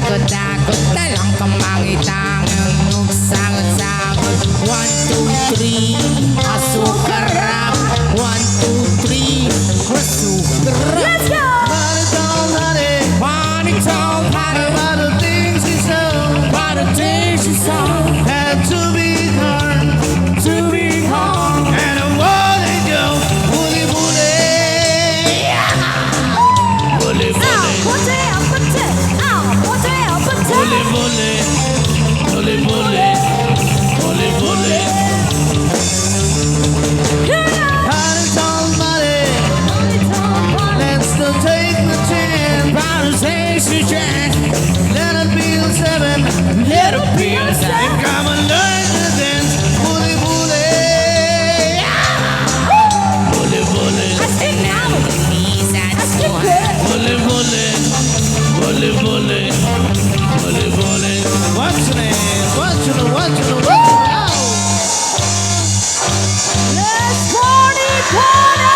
Dagot-dagot na lang kamangitangan Nagsagot-sagot 1, 2, 3 Asukar rap 1, 2, 3 Asukar rap. Let's go! Money-tone, honey By the things he saw, By the things you saw had to be hard. To be home And I wanna go, bully, bully. Bully, bully. Bully, bully. Bully, bully. Bully, bully. Hard and tall body. Let's not take the chance. By the things you drank Let it be a 7. Let it be a And come and learn to dance. Bully, bully. Bully, bully. Knees at school Bully, bully. Bully, bully. Bully, bully. What's your name? What's your name? What's your name? Let's party, party!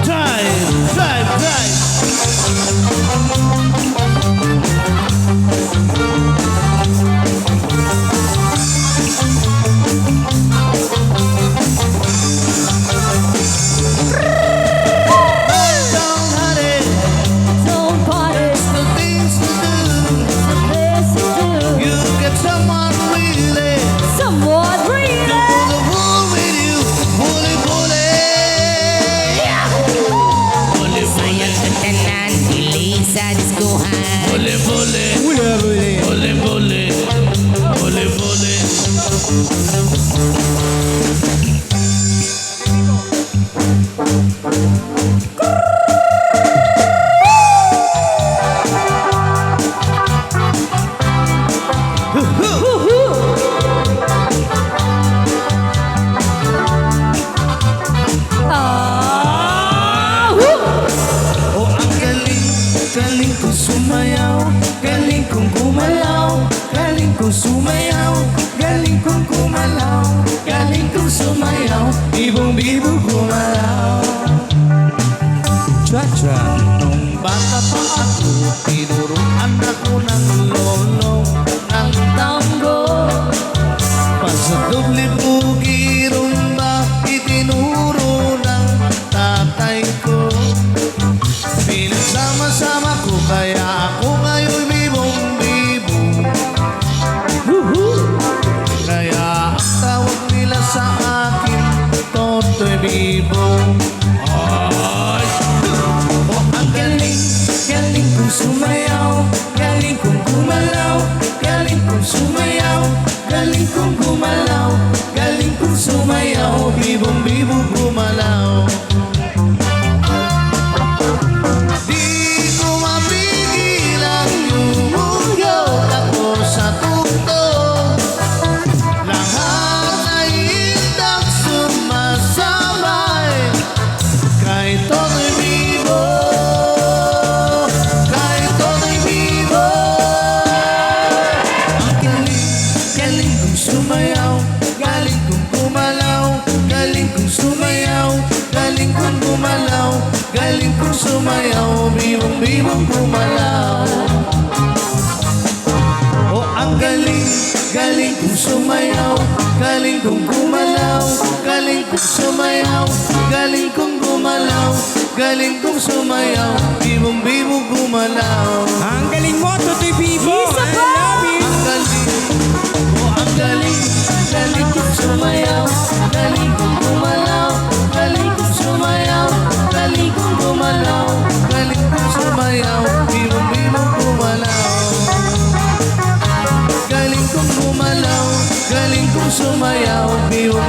Drive, drive, drive. Down, honey, Don't party, the things to the place to do. do. You get someone really Someone to breathe. pull the wool with you. Bully, bully. Bully, Sayang tatanan Hiling sa diskuhan bully, bully. Bully, bully. Bully, bully. Ah, woo! Oh, ang galing, galing kong sumayaw, galing kong gumalaw, galing kong sumayaw, galing kong gumalaw, galing kong sumayaw, bibong-bibong gumalaw. Cha-cha, nung bata pa ako, tinuruan ako ng lolo, ng Tango, Sa doble pugi rumba, itinuro ng tatay ko. Pinagsama-sama ko, kaya ako ngayon bibong-bibong. Kaya ang tawag nila sa akin, Totoy Bibong. Ay! Oh, ang galing, galing kong sumayaw, galing kong gumalaw, galing kong sumayaw, galing kong gumalaw, galing kong sumayaw, bibong-bibong gumalaw. Di ko mapigil ang lumuyot ako sa tukto. Lahat ay indang sumasabay kay Totoy Bibo, kay Totoy Bibo. Ang galing, galing kong sumayaw, galing kong gumalaw, galing kong sumayaw, galing kong gumalaw, galing kong sumayaw, bibong-bibong gumalaw. Oh, ang galing, galing kong sumayaw, galing kong gumalaw, galing kong sumayaw, galing kong gumalaw, galing kong sumayaw, bibong-bibong gumalaw. Ang galing mo, Totoy Bibo! Isa I pa! love you! Ang galing, oh ang galing, galing kong sumayaw, galing kong gumalaw, galing kong sumayaw, galing kong gumalaw, galing kong sumayaw, bibong-bibong gumalaw. Galing kong gumalaw, galing kong sumayaw, bibong